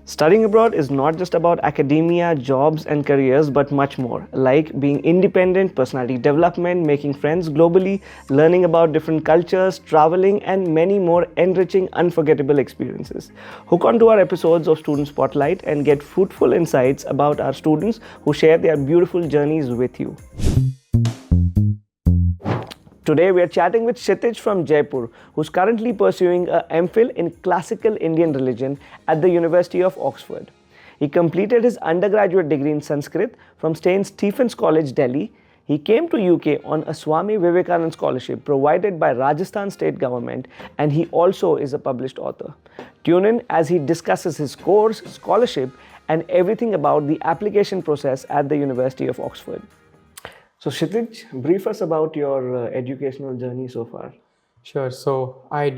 Studying abroad is not just about academia, jobs, and careers, but much more, like being independent, personality development, making friends globally, learning about different cultures, traveling, and many more enriching, unforgettable experiences. Hook on to our episodes of Student Spotlight and get fruitful insights about our students who share their beautiful journeys with you. Today we are chatting with Kshitij from Jaipur, who's currently pursuing a MPhil in Classical Indian Religion at the University of Oxford. He completed his undergraduate degree in Sanskrit from St. Stephen's College, Delhi. He came to UK on a Swami Vivekanand scholarship provided by Rajasthan state government, and he also is a published author. Tune in as he discusses his course, scholarship, and everything about the application process at the University of Oxford. So Kshitij, brief us about your educational journey so far. Sure. So I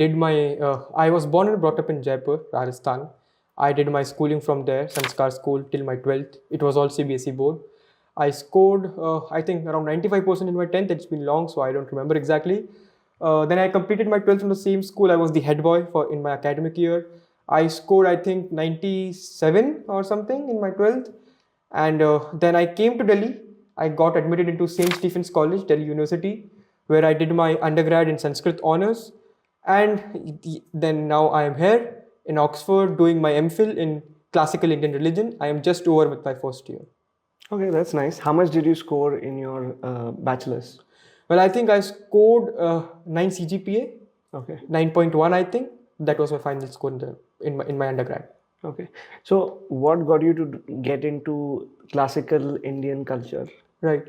was born and brought up in Jaipur, Rajasthan. I did my schooling from there, Sanskar school, till my 12th. It was all CBSE board. I scored, I think, around 95% in my 10th. It's been long, so I don't remember exactly. Then I completed my 12th from the same school. I was the head boy in my academic year. I scored, I think, 97 or something in my 12th. And then I came to Delhi. I got admitted into St. Stephen's College, Delhi University, where I did my undergrad in Sanskrit honors. And then now I am here in Oxford doing my MPhil in Classical Indian Religion. I am just over with my first year. Okay, that's nice. How much did you score in your bachelor's? Well, I think I scored 9 CGPA, Okay. 9.1 I think. That was my final score in my undergrad. Okay. So, what got you to get into classical Indian culture? Right.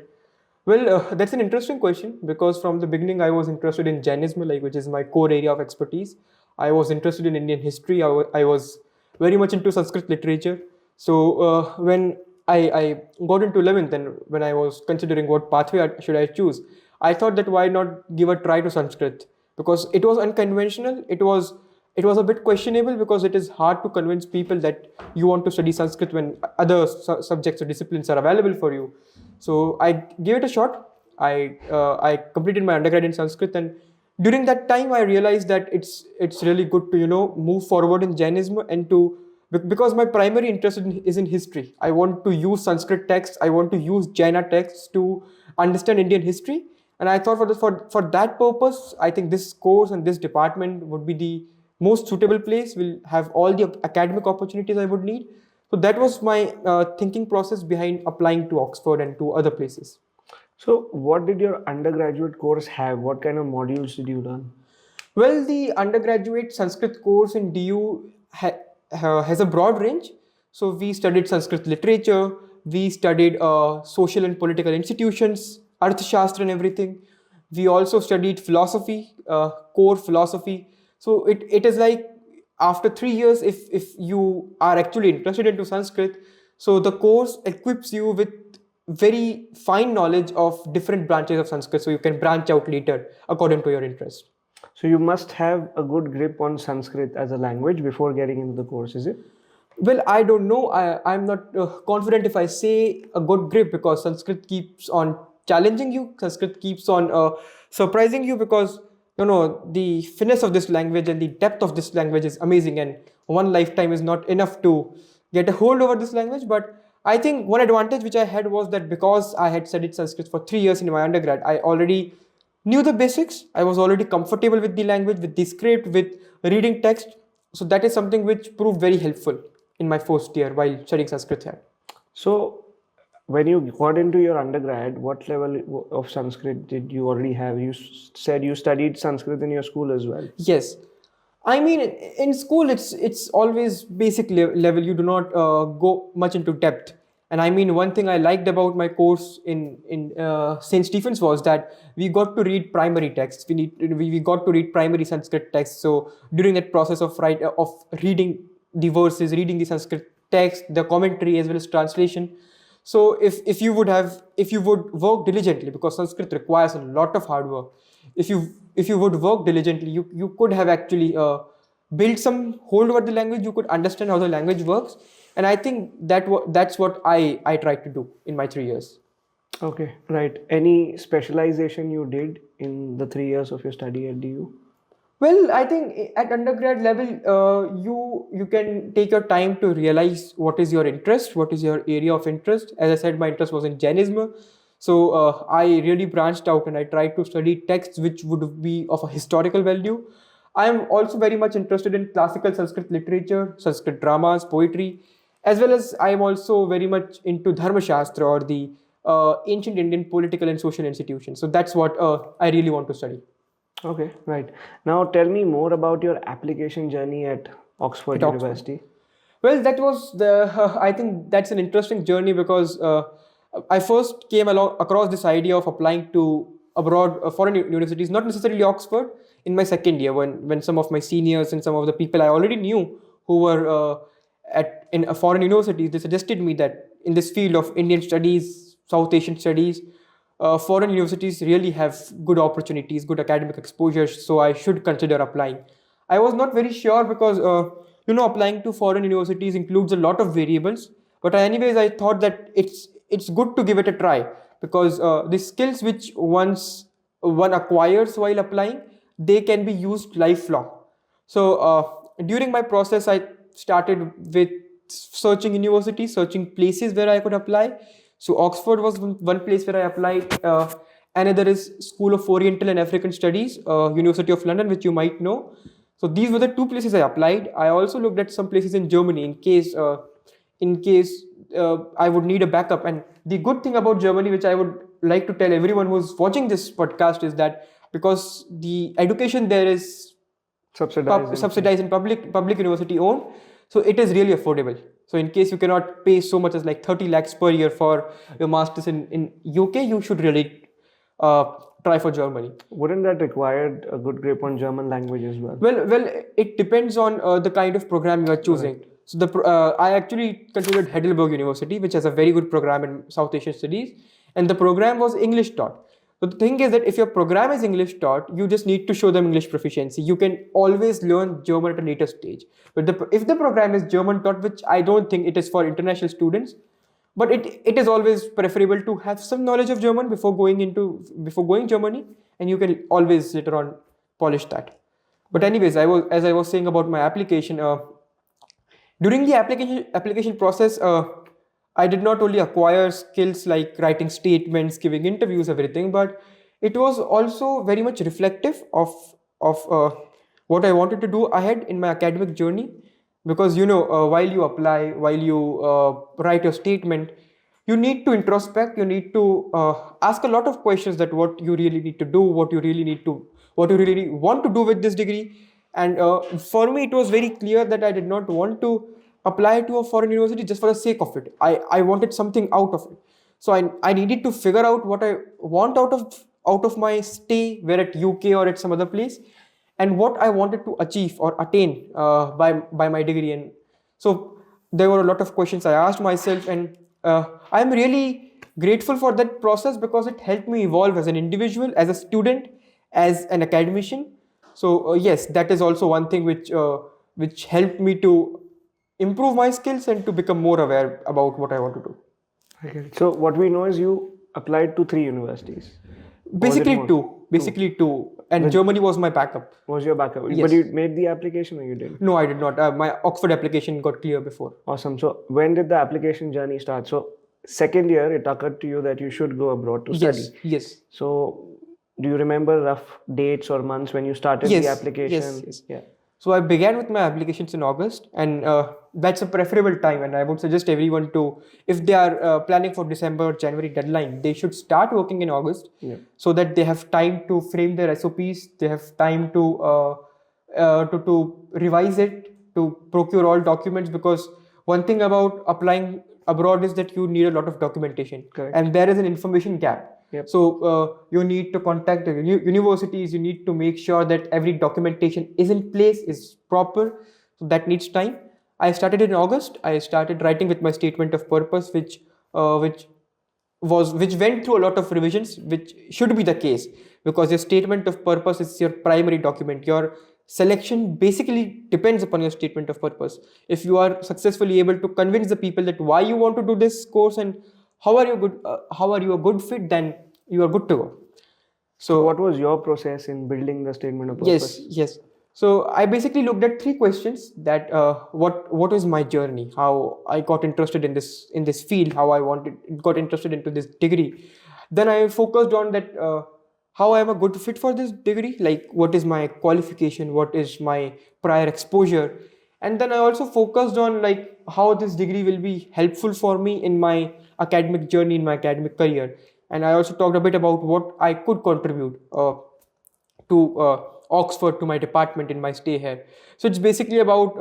Well, that's an interesting question because from the beginning I was interested in Jainism, which is my core area of expertise. I was interested in Indian history. I was very much into Sanskrit literature. So when I got into 11th and when I was considering what pathway should I choose, I thought that why not give a try to Sanskrit because it was unconventional. It was a bit questionable because it is hard to convince people that you want to study Sanskrit when other subjects or disciplines are available for you. So I gave it a shot. I completed my undergrad in Sanskrit, and during that time I realized that it's really good to move forward in Jainism and because my primary interest is in history. I want to use Sanskrit texts. I want to use Jaina texts to understand Indian history. And I thought for that purpose, I think this course and this department would be the most suitable place. Will have all the academic opportunities I would need. So that was my thinking process behind applying to Oxford and to other places. So, what did your undergraduate course have? What kind of modules did you learn? Well, the undergraduate Sanskrit course in DU has a broad range. So we studied Sanskrit literature, we studied social and political institutions, Arthashastra and everything. We also studied philosophy, core philosophy. So it is like after 3 years, if you are actually interested into Sanskrit, so the course equips you with very fine knowledge of different branches of Sanskrit, so you can branch out later according to your interest. So, you must have a good grip on Sanskrit as a language before getting into the course, is it? Well, I don't know. I'm not confident if I say a good grip because Sanskrit keeps on challenging you. Sanskrit keeps on surprising you because the finesse of this language and the depth of this language is amazing, and one lifetime is not enough to get a hold over this language. But I think one advantage which I had was that because I had studied Sanskrit for 3 years in my undergrad, I already knew the basics. I was already comfortable with the language, with the script, with reading text. So that is something which proved very helpful in my first year while studying Sanskrit here. So, when you got into your undergrad, what level of Sanskrit did you already have? You said you studied Sanskrit in your school as well. Yes. I mean, in school, it's always basic level. You do not go much into depth. And I mean, one thing I liked about my course in St. Stephen's was that we got to read primary texts. We got to read primary Sanskrit texts. So during that process of reading the verses, reading the Sanskrit text, the commentary as well as translation. So if you would work diligently, because Sanskrit requires a lot of hard work, if you would work diligently, you could have actually built some hold over the language. You could understand how the language works, and I think that's what I tried to do in my 3 years. Okay, right. Any specialization you did in the 3 years of your study at DU? Well, I think at undergrad level, you can take your time to realize what is your interest, what is your area of interest. As I said, my interest was in Jainism, so I really branched out and I tried to study texts which would be of a historical value. I am also very much interested in classical Sanskrit literature, Sanskrit dramas, poetry, as well as I am also very much into Dharma Shastra or the ancient Indian political and social institutions. So that's what I really want to study. Okay, right. Now tell me more about your application journey at Oxford At Oxford. University. Well, that was the. I think that's an interesting journey because I first came along across this idea of applying to abroad foreign universities, not necessarily Oxford, in my second year when some of my seniors and some of the people I already knew who were at in a foreign universities, they suggested me that in this field of Indian studies, South Asian studies, foreign universities really have good opportunities, good academic exposure. So I should consider applying. I was not very sure because applying to foreign universities includes a lot of variables. But anyways, I thought that it's good to give it a try because the skills which one acquires while applying, they can be used lifelong. So during my process, I started with searching universities, searching places where I could apply. So Oxford was one place where I applied. Another is School of Oriental and African Studies, University of London, which you might know. So these were the two places I applied. I also looked at some places in Germany in case I would need a backup. And the good thing about Germany, which I would like to tell everyone who's watching this podcast, is that because the education there is subsidized and public university owned, so it is really affordable. So in case you cannot pay so much as like 30 lakhs per year for your masters in UK, you should really try for Germany. Wouldn't that require a good grip on German language as well? Well, it depends on the kind of program you are choosing. Right. So I actually considered Heidelberg University, which has a very good program in South Asian studies, and the program was English taught. So the thing is that if your program is English taught, you just need to show them English proficiency. You can always learn German at a later stage. But if the program is German taught, which I don't think it is for international students, but it is always preferable to have some knowledge of German before going Germany, and you can always later on polish that. But anyways, as I was saying about my application, during the application process, I did not only acquire skills like writing statements, giving interviews, everything, but it was also very much reflective of what I wanted to do ahead in my academic journey. Because while you apply, while you write your statement, you need to introspect. You need to ask a lot of questions that what you really need to do, what you really want to do with this degree. And for me, it was very clear that I did not want to apply to a foreign university just for the sake of it. I wanted something out of it. So I needed to figure out what I want out of my stay, where at UK or at some other place, and what I wanted to achieve or attain by my degree. And so there were a lot of questions I asked myself, and I'm really grateful for that process because it helped me evolve as an individual, as a student, as an academician. So yes, that is also one thing which helped me to improve my skills and to become more aware about what I want to do. Okay. So what we know is you applied to 3 universities. Basically two. And Germany was my backup. Was your backup? Yes. But you made the application or you didn't? No, I did not. My Oxford application got clear before. Awesome. So when did the application journey start? So second year, it occurred to you that you should go abroad to study. Yes. So do you remember rough dates or months when you started the application? Yes. Yeah. So I began with my applications in August, and that's a preferable time. And I would suggest everyone to, if they are planning for December or January deadline, they should start working in August, so that they have time to frame their SOPs. They have time to revise it, to procure all documents. Because one thing about applying abroad is that you need a lot of documentation. Correct. And there is an information gap. Yep. So you need to contact the universities. You need to make sure that every documentation is in place, is proper. So that needs time. I started in August. I started writing with my statement of purpose, which went through a lot of revisions, which should be the case, because your statement of purpose is your primary document. Your selection basically depends upon your statement of purpose. If you are successfully able to convince the people that why you want to do this course and how are you a good fit, then you are good to go. So what was your process in building the statement of purpose? Yes. So I basically looked at three questions: that what is my journey, how I got interested in this field, how I got interested into this degree. Then I focused on that how I am a good fit for this degree, like what is my qualification, what is my prior exposure, and then I also focused on like how this degree will be helpful for me in my academic journey, in my academic career. And I also talked a bit about what I could contribute to Oxford, to my department in my stay here. So it's basically about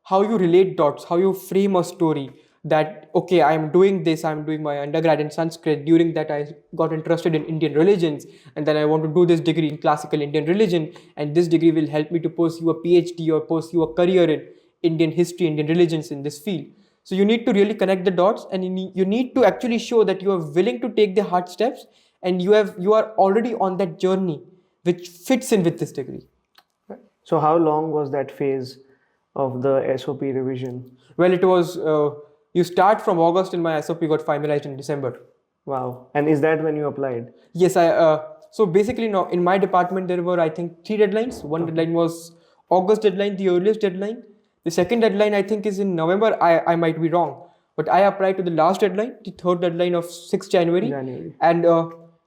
how you relate dots, how you frame a story. That okay, I'm doing this, I'm doing my undergrad in Sanskrit. During that, I got interested in Indian religions, and then I want to do this degree in classical Indian religion, and this degree will help me to pursue a PhD or pursue a career in Indian history, Indian religions in this field. So you need to really connect the dots, and you need to actually show that you are willing to take the hard steps, and you are already on that journey which fits in with this degree. So how long was that phase of the SOP revision? Well, it was you start from August, and my SOP got finalized in December. Wow. And is that when you applied? Yes, I. So basically, now in my department there were, I think, three deadlines. One deadline was August deadline, the earliest deadline. The second deadline, I think, is in November. I might be wrong, but I applied to the last deadline, the third deadline of 6th January. And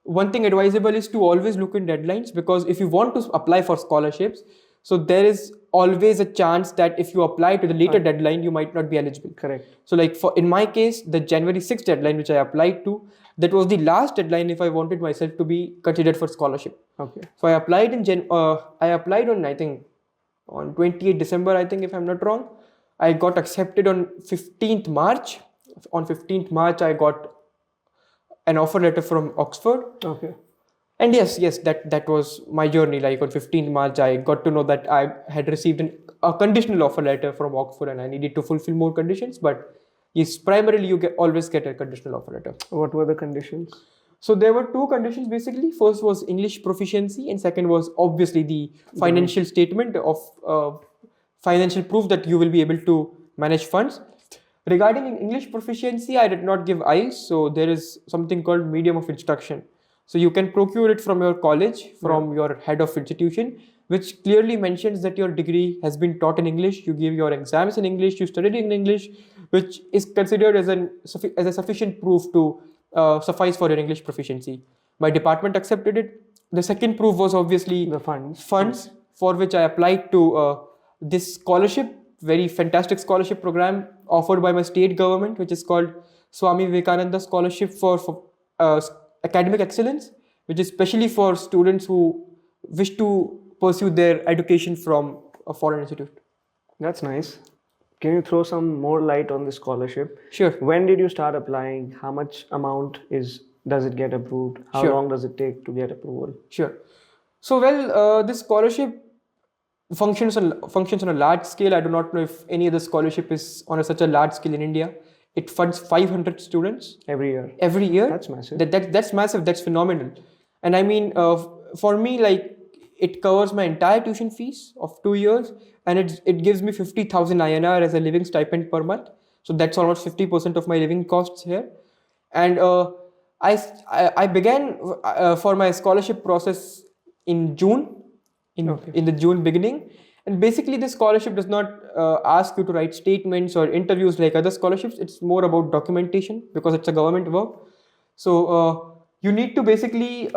one thing advisable is to always look in deadlines, because if you want to apply for scholarships, so there is always a chance that if you apply to the later deadline, you might not be eligible. Correct. So like in my case, the January 6th deadline which I applied to, that was the last deadline if I wanted myself to be considered for scholarship. Okay. So I applied I applied on, I think, on 28th December, I think, if I'm not wrong. I got accepted on 15th March. On 15th March, I got an offer letter from Oxford. Okay. And yes, that was my journey. Like on 15th March, I got to know that I had received a conditional offer letter from Oxford, and I needed to fulfill more conditions. But yes, primarily you always get a conditional offer letter. What were the conditions? So there were two conditions basically. First was English proficiency, and second was obviously the financial statement of financial proof that you will be able to manage funds. Regarding English proficiency, I did not give IELTS, so there is something called medium of instruction. So you can procure it from your college, from your head of institution, which clearly mentions that your degree has been taught in English, you give your exams in English, you studied in English, which is considered as a sufficient proof to suffice for your English proficiency. My department accepted it. The second proof was obviously The funds. Funds, for which I applied to this scholarship, very fantastic scholarship program offered by my state government, which is called Swami Vivekananda Scholarship for Academic Excellence, which is specially for students who wish to pursue their education from a foreign institute. That's nice. Can you throw some more light on the scholarship? Sure. When did you start applying? How much amount does it get approved? How long does it take to get approval? Sure. So well, this scholarship functions on a large scale. I do not know if any other scholarship is on such a large scale in India. It funds 500 students every year. Every year. That's massive. That's massive. That's phenomenal. And I mean, for me, like, it covers my entire tuition fees of 2 years, and it gives me 50,000 INR as a living stipend per month. So that's almost 50% of my living costs here. And I began for my scholarship process in June, in the June beginning. And basically, this scholarship does not ask you to write statements or interviews like other scholarships. It's more about documentation, because it's a government work. So you need to basically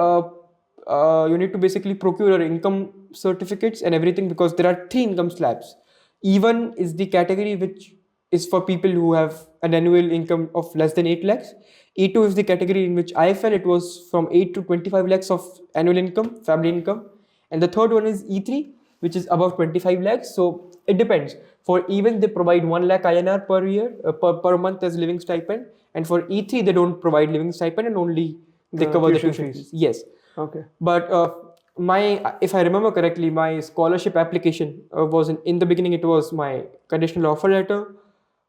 procure your income certificates and everything, because there are 3 income slabs. E1 is the category which is for people who have an annual income of less than 8 lakhs. E2 is the category in which I fell. It was from 8 to 25 lakhs of annual income, family income. And the third one is E3, which is above 25 lakhs. So it depends. For even they provide 1 lakh INR per year, per month as living stipend. And for E3, they don't provide living stipend, and only they cover the tuition fees. Yes. Okay. But if I remember correctly, my scholarship application was in the beginning, it was my conditional offer letter,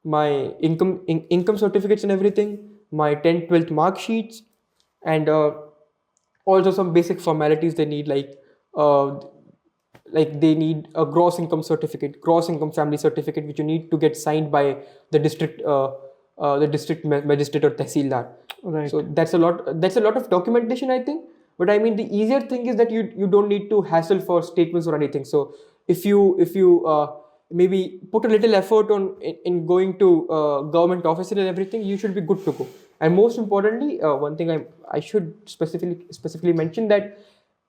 my income certificates and everything, my 10th, 12th mark sheets, and also some basic formalities they need, like they need a gross income certificate, gross income family certificate, which you need to get signed by the district magistrate or tehsildar. Right. So that's a lot of documentation, I think. But I mean, the easier thing is that you don't need to hassle for statements or anything. So if you maybe put a little effort in going to government offices and everything, you should be good to go. And most importantly, one thing I should specifically mention, that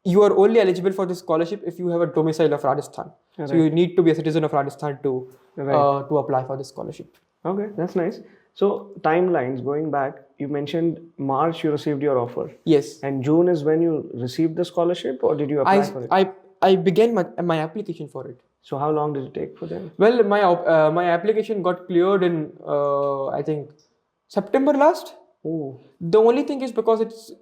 you are only eligible for this scholarship if you have a domicile of Rajasthan. Right. So you need to be a citizen of Rajasthan to Right. to apply for this scholarship. Okay, that's nice. So timelines, going back, you mentioned March you received your offer, Yes. and June is when you received the scholarship, or did you apply for it? I began my application for it. So how long did it take for them? Well, my application got cleared in I think September last. Oh, The only thing is, because it's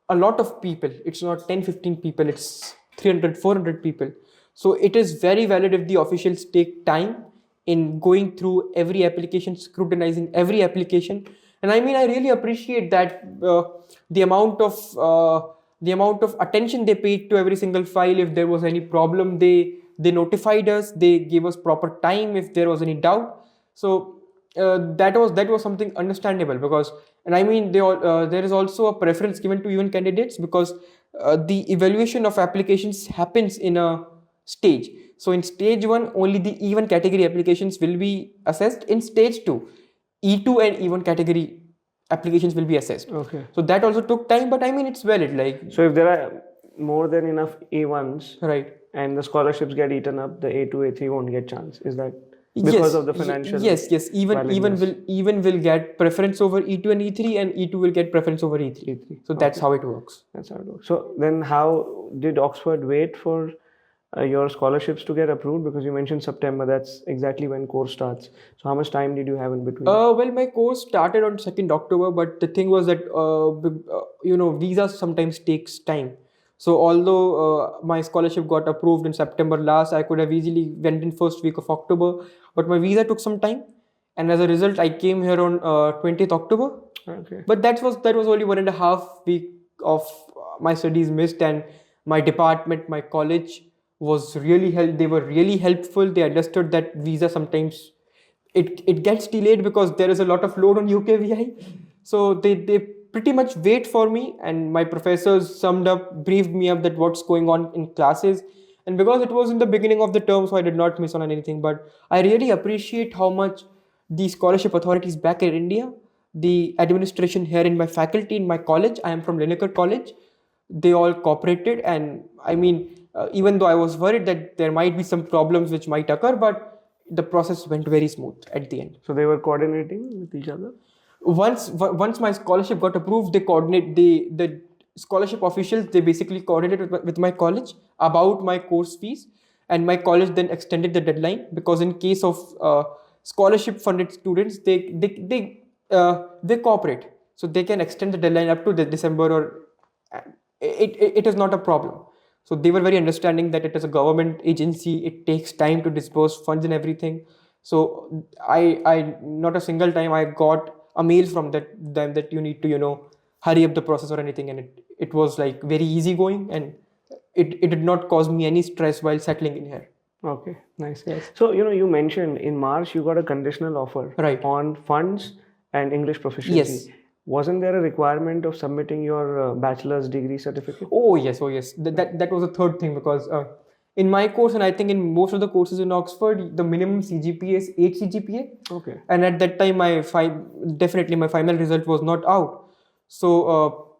a lot of people, it's not 10-15 people, it's 300-400 people. So it is very valid if the officials take time in going through every application, scrutinizing every application. And I mean, I really appreciate that the amount of attention they paid to every single file. If there was any problem, they notified us, they gave us proper time if there was any doubt. So that was something understandable, because, and I mean, there is also a preference given to even candidates, because the evaluation of applications happens in a stage. So in stage 1, only the even category applications will be assessed. In stage 2, E2 and E1 category applications will be assessed. okay. So that also took time, but I mean, it's valid. Like, So if there are more than enough A1s right. and the scholarships get eaten up, the A2, A3 won't get chance. Is that because of the financial? Yes. Even will get preference over E2 and E3, and E2 will get preference over E3. E3. So that's how it works. That's how it works. So then how did Oxford wait for your scholarships to get approved? Because you mentioned September, that's exactly when course starts. So how much time did you have in between? Well, my course started on 2nd October, but the thing was that visa sometimes takes time. So although my scholarship got approved in September last, I could have easily went in first week of October, but my visa took some time, and as a result, I came here on 20th October. Okay. But that was only 1.5 week of my studies missed, and my department, my college was really they were really helpful. They understood that visa sometimes it gets delayed because there is a lot of load on UKVI. So they pretty much wait for me, and my professors briefed me up that what's going on in classes. And because it was in the beginning of the term, so I did not miss on anything. But I really appreciate how much the scholarship authorities back in India, the administration here in my faculty, in my college, I am from Lineker College, they all cooperated. And I mean, even though I was worried that there might be some problems which might occur, but the process went very smooth at the end. So they were coordinating with each other? Once my scholarship got approved, they coordinate the scholarship officials, they basically coordinated with my college about my course fees, and my college then extended the deadline, because in case of scholarship funded students, they cooperate, so they can extend the deadline up to the December, or it is not a problem. So they were very understanding that it is a government agency, it takes time to disburse funds and everything. So I not a single time I got a mail from them that you need to hurry up the process or anything, and it was like very easygoing, and it did not cause me any stress while settling in here. Okay, nice. Yes. So you mentioned in March you got a conditional offer, Right. on funds and English proficiency. Yes. Wasn't there a requirement of submitting your bachelor's degree certificate? Oh yes. That was the third thing, because in my course, and I think in most of the courses in Oxford, the minimum CGPA is 8 CGPA. Okay. And at that time, my final result was not out. So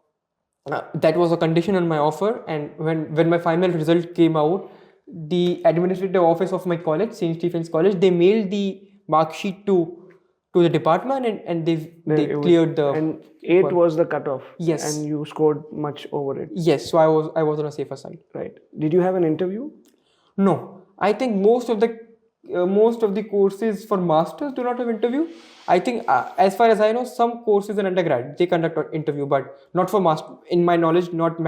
that was a condition on my offer. And when my final result came out, the administrative office of my college, St. Stephen's College, they mailed the mark sheet to the department, and they cleared the. And 8 was the cutoff. Yes. And you scored much over it. Yes, so I was on a safer side. Right. Did you have an interview? No, I think most of the courses for masters do not have interview. I think as far as I know, some courses in undergrad they conduct an interview, but not for master. In my knowledge, not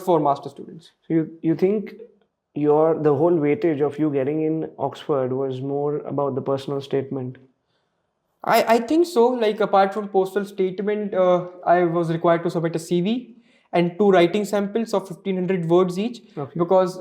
for master students. So you think the whole weightage of you getting in Oxford was more about the personal statement? I think so. Like, apart from postal statement, I was required to submit a CV and 2 writing samples of 1500 words each. Okay. Because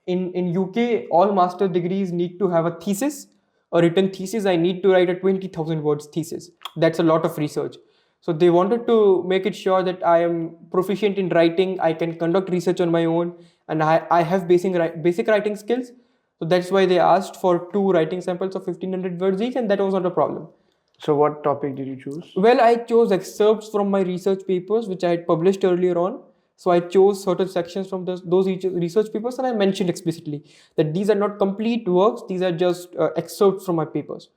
in UK, all master degrees need to have a thesis, a written thesis. I need to write a 20,000 words thesis. That's a lot of research. So they wanted to make it sure that I am proficient in writing, I can conduct research on my own, and I have basic writing skills. So that's why they asked for 2 writing samples of 1500 words each, and that was not a problem. So what topic did you choose? Well, I chose excerpts from my research papers, which I had published earlier on. So I chose certain sections from those research papers, and I mentioned explicitly that these are not complete works; these are just excerpts from my papers.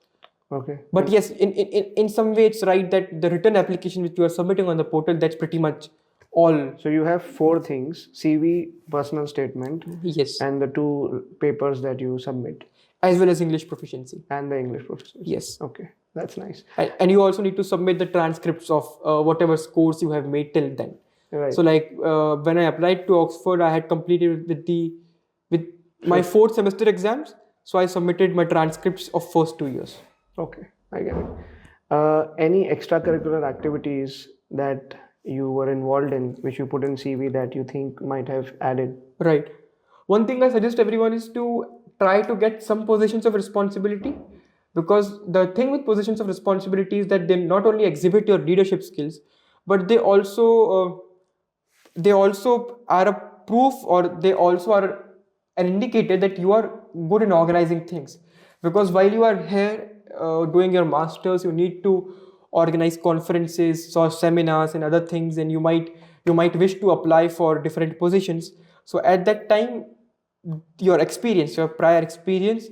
Okay. But yes, in some way, it's right that the written application which you are submitting on the portal, that's pretty much all. So you have 4 things: CV, personal statement, Yes, and the 2 papers that you submit, as well as English proficiency. and the English proficiency. Yes. Okay, that's nice. And you also need to submit the transcripts of whatever scores you have made till then. Right. So like when I applied to Oxford, I had completed with my 4th semester exams. So I submitted my transcripts of first 2 years. Okay, I get it. Any extracurricular activities that you were involved in, which you put in CV that you think might have added? Right. One thing I suggest everyone is to try to get some positions of responsibility, because the thing with positions of responsibility is that they not only exhibit your leadership skills, but they also are a proof, or they also are an indicator that you are good in organizing things. Because while you are here doing your masters, you need to organize conferences or seminars and other things, and you might wish to apply for different positions. So at that time, your prior experience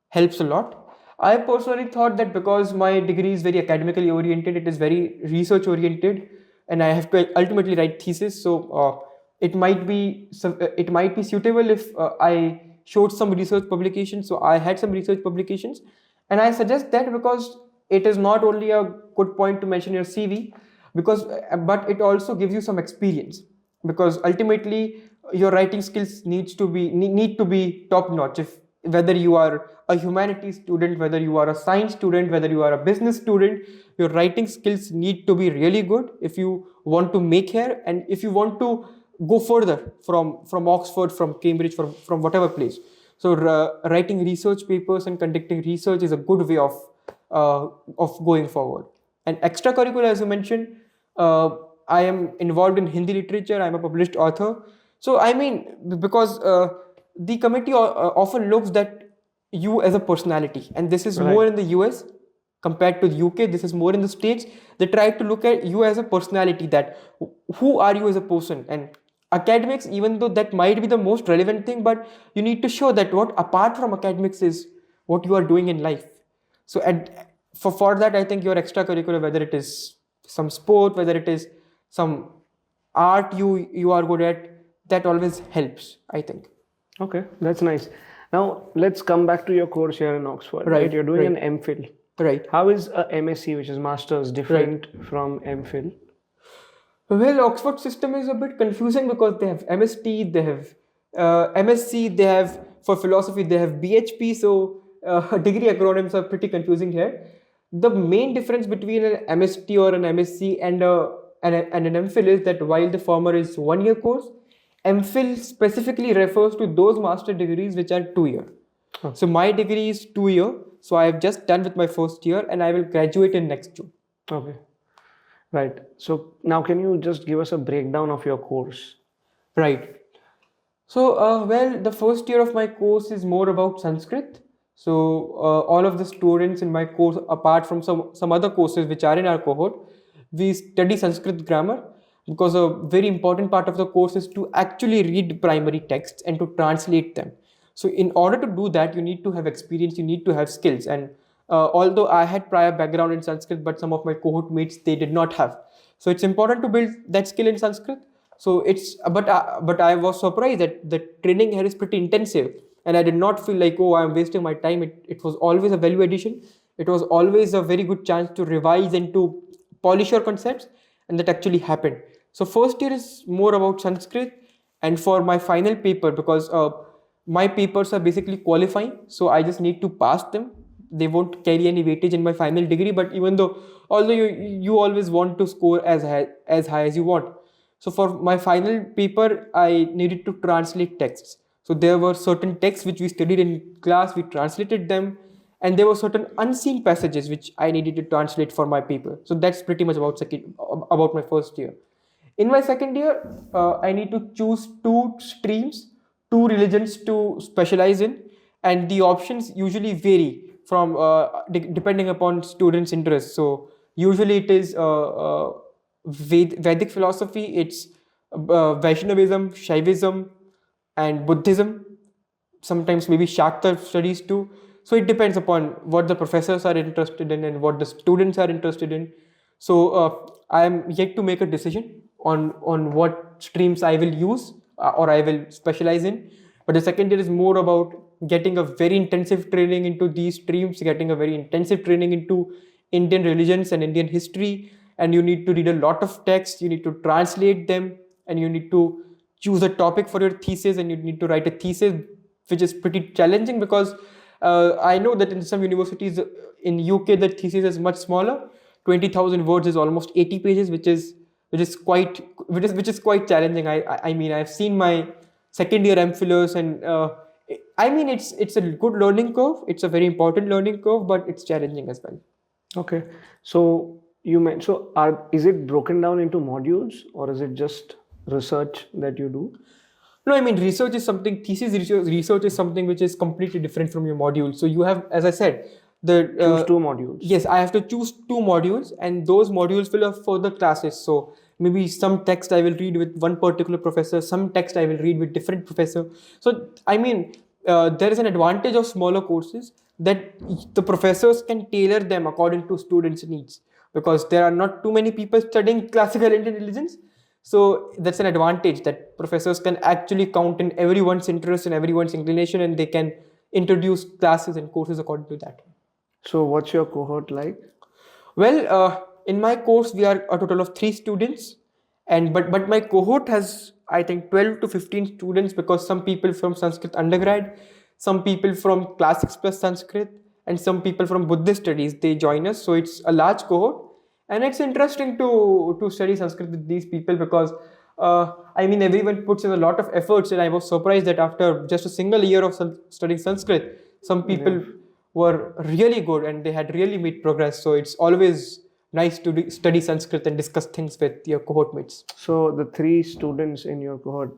helps a lot. I personally thought that because my degree is very academically oriented, it is very research oriented, and I have to ultimately write thesis. So it might be suitable if I showed some research publications. So I had some research publications, and I suggest that because it is not only a good point to mention your CV, but it also gives you some experience, because ultimately your writing skills need to be top notch. If whether you are a humanities student, whether you are a science student, whether you are a business student, your writing skills need to be really good if you want to make here, and if you want to go further from Oxford, from Cambridge, from whatever place. So writing research papers and conducting research is a good way of going forward. And extracurricular, as you mentioned, I am involved in Hindi literature. I am a published author. So I mean, because the committee often looks at you as a personality, and this is more in the US compared to the UK. This is more in the States. They try to look at you as a personality, that who are you as a person. And academics, even though that might be the most relevant thing, but you need to show that what apart from academics is what you are doing in life. So for that, I think your extracurricular, whether it is some sport, whether it is some art you are good at, that always helps, I think. Okay, that's nice. Now let's come back to your course here in Oxford. Right, you're doing an MPhil. Right. How is a MSc, which is Masters, different from MPhil? Well, Oxford system is a bit confusing because they have MST, they have MSc, they have, for philosophy, they have BHP. So degree acronyms are pretty confusing here. The main difference between an MST or an MSc and an MPhil is that while the former is 1-year course, MPhil specifically refers to those master degrees which are 2-year. Oh. So my degree is 2-year. So I have just done with my first year, and I will graduate in next June. Okay. Right. So now can you just give us a breakdown of your course? Right. So, well, the first year of my course is more about Sanskrit. So all of the students in my course, apart from some other courses which are in our cohort, we study Sanskrit grammar, because a very important part of the course is to actually read primary texts and to translate them. So in order to do that, you need to have experience, you need to have skills. And although I had prior background in Sanskrit, but some of my cohort mates, they did not have. So it's important to build that skill in Sanskrit. So but I was surprised that the training here is pretty intensive, and I did not feel like, oh, I'm wasting my time. It was always a value addition. It was always a very good chance to revise and to polish your concepts, and that actually happened. So first year is more about Sanskrit, and for my final paper, because my papers are basically qualifying, so I just need to pass them. They won't carry any weightage in my final degree, but although you always want to score as high as you want. So for my final paper, I needed to translate texts. So there were certain texts which we studied in class, we translated them, and there were certain unseen passages which I needed to translate for my paper. So that's pretty much about my first year. In my second year, I need to choose 2 streams, 2 religions to specialize in, and the options usually vary from depending upon students' interests. So usually it is Vedic philosophy, it's Vaishnavism, Shaivism, and Buddhism, sometimes maybe Shakta studies too. So it depends upon what the professors are interested in and what the students are interested in. So I am yet to make a decision on what streams I will use or I will specialize in. But the second year is more about getting a very intensive training into these streams, getting a very intensive training into Indian religions and Indian history. And you need to read a lot of texts, you need to translate them, and you need to choose a topic for your thesis, and you need to write a thesis, which is pretty challenging because I know that in some universities in UK the thesis is much smaller. 20,000 words is almost 80 pages, which is quite challenging. I mean, I've seen my second year MPhilers, and I mean it's a good learning curve. It's a very important learning curve, but it's challenging as well. Okay. So you meant is it broken down into modules or is it just research that you do? No, I mean research is something which is completely different from your module. So you have, as I said, Choose two modules. yes, I have to choose two modules, and those modules will have further classes. So maybe some text I will read with one particular professor, some text I will read with different professor. So I mean, there is an advantage of smaller courses that the professors can tailor them according to students' needs, because there are not too many people studying classical Indian religions. So that's an advantage that professors can actually count in everyone's interest and everyone's inclination, and they can introduce classes and courses according to that. So what's your cohort like? Well, in my course, we are a total of 3 students, and but my cohort has, I think, 12 to 15 students, because some people from Sanskrit undergrad, some people from Classics plus Sanskrit, and some people from Buddhist studies, they join us. So it's a large cohort, and it's interesting to study Sanskrit with these people because I mean, everyone puts in a lot of efforts, and I was surprised that after just a single year of studying Sanskrit, some people were really good and they had really made progress. So it's always nice to study Sanskrit and discuss things with your cohort mates. So the 3 students in your cohort,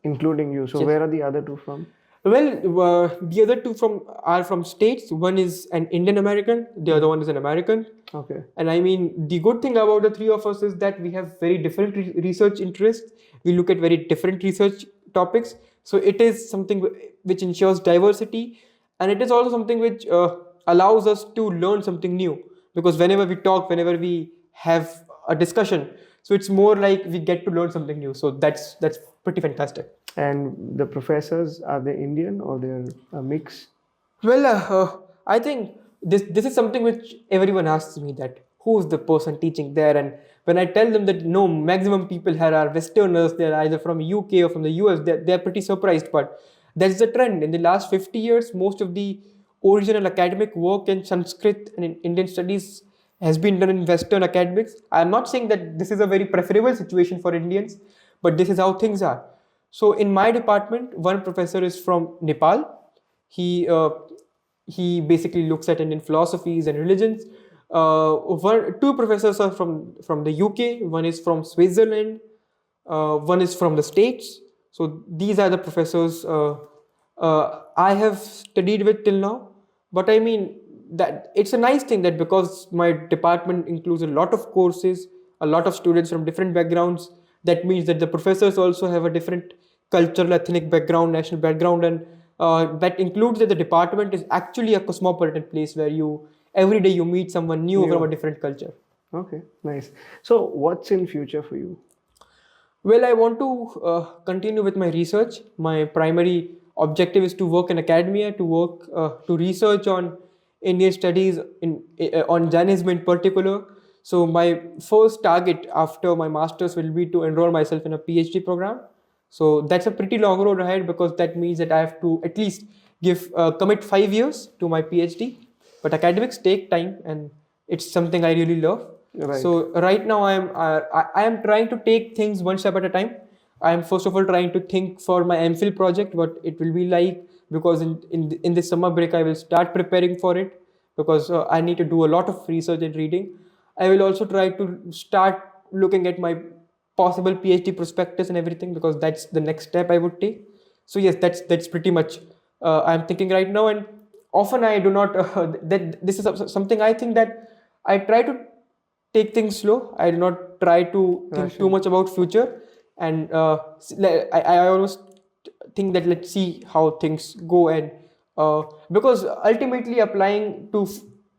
including you. So Yes. where are the other 2 from? Well, the other two are from states. One is an Indian American, the other one is an American. Okay. And I mean, the good thing about the 3 of us is that we have very different research interests. We look at very different research topics. So it is something which ensures diversity, and it is also something which allows us to learn something new. Because whenever we talk, whenever we have a discussion, so it's more like we get to learn something new. So that's pretty fantastic. And the professors, are they Indian or they're a mix? Well, I think this is something which everyone asks me, that who's the person teaching there, and when I tell them that no, maximum people here are Westerners, they're either from UK or from the US, they're pretty surprised. But that's the trend. In the last 50 years, most of the original academic work in Sanskrit and in Indian studies has been done in Western academics. I'm not saying that this is a very preferable situation for Indians, but this is how things are. So in my department, one professor is from Nepal. He he basically looks at Indian philosophies and religions. Two professors are from the UK. One is from Switzerland. One is from the States. So these are the professors I have studied with till now. But I mean, that it's a nice thing that because my department includes a lot of courses, a lot of students from different backgrounds, that means that the professors also have a different cultural, ethnic background, national background, and that includes that the department is actually a cosmopolitan place where every day you meet someone new from a different culture. Okay, nice. So what's in future for you? Well, I want to continue with my research. My primary objective is to work in academia, to research on Indian studies on Jainism in particular. So my first target after my master's will be to enroll myself in a PhD program. So that's a pretty long road ahead, because that means that I have to at least commit 5 years to my PhD. But academics take time, and it's something I really love. Right. So right now I am trying to take things one step at a time. I am first of all trying to think for my MPhil project what it will be like, because in this summer break I will start preparing for it, because I need to do a lot of research and reading. I will also try to start looking at my possible PhD prospectus and everything, because that's the next step I would take. So yes, that's pretty much I'm thinking right now, and often I do not. That this is something I think that I try to take things slow. I do not try to think too much about future, and I always think that let's see how things go, and because ultimately applying to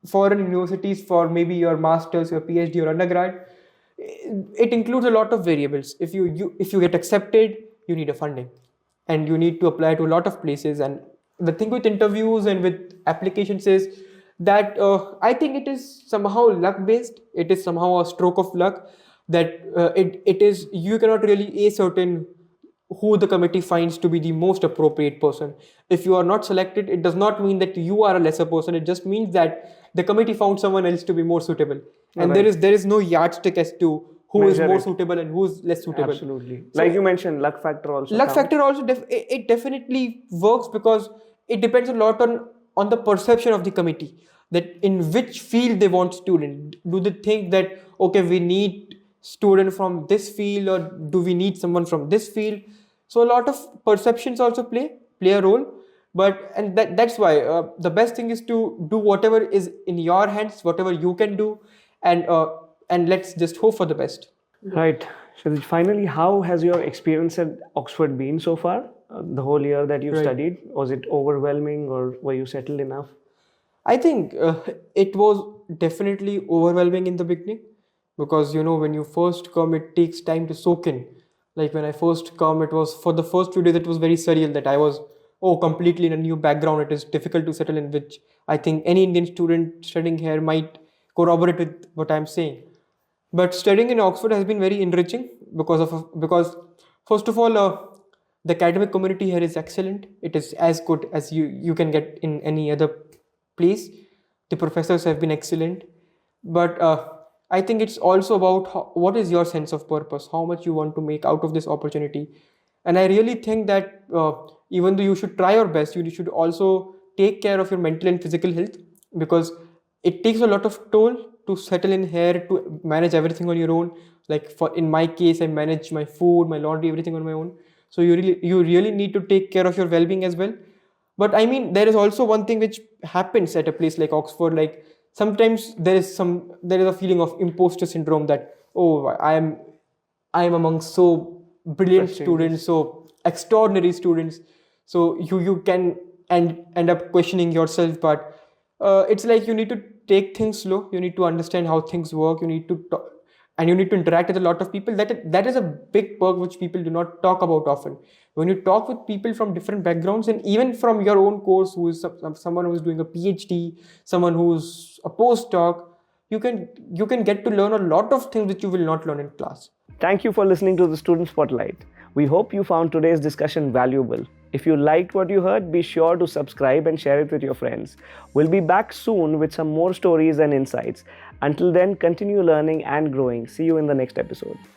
foreign universities for maybe your masters, your PhD, or undergrad, it includes a lot of variables. If you get accepted, you need a funding, and you need to apply to a lot of places. And the thing with interviews and with applications is that I think it is somehow luck based. It is somehow a stroke of luck that it is, you cannot really ascertain who the committee finds to be the most appropriate person. If you are not selected, it does not mean that you are a lesser person. It just means that the committee found someone else to be more suitable. And there is no yardstick as to who is more suitable and who is less suitable. Absolutely. Like you mentioned, luck factor also. Luck factor also it definitely works, because it depends a lot on the perception of the committee, that in which field they want student. Do they think that, okay, we need student from this field, or do we need someone from this field? So a lot of perceptions also play a role. But and that's why the best thing is to do whatever is in your hands, whatever you can do, and let's just hope for the best. Right. So finally, how has your experience at Oxford been so far? The whole year that you studied, was it overwhelming, or were you settled enough? I think it was definitely overwhelming in the beginning, because when you first come, it takes time to soak in. Like when I first come, it was for the first few days, it was very surreal that I was completely in a new background. It is difficult to settle in, which I think any Indian student studying here might corroborate with what I'm saying. But studying in Oxford has been very enriching because first of all, the academic community here is excellent. It is as good as you can get in any other place. The professors have been excellent, but I think it's also about what is your sense of purpose, how much you want to make out of this opportunity. And I really think that even though you should try your best, you should also take care of your mental and physical health, because it takes a lot of toll to settle in here, to manage everything on your own. Like in my case, I manage my food, my laundry, everything on my own. So you really need to take care of your well-being as well. But I mean, there is also one thing which happens at a place like Oxford. Like sometimes there is a feeling of imposter syndrome, that I am among so brilliant students, so extraordinary students. So you can end up questioning yourself. But it's like you need to take things slow. You need to understand how things work. You need to talk, and you need to interact with a lot of people. That is a big perk which people do not talk about often. When you talk with people from different backgrounds, and even from your own course, who is someone who is doing a PhD, someone who's a postdoc, you can get to learn a lot of things which you will not learn in class. Thank you for listening to the Student Spotlight. We hope you found today's discussion valuable. If you liked what you heard, be sure to subscribe and share it with your friends. We'll be back soon with some more stories and insights. Until then, continue learning and growing. See you in the next episode.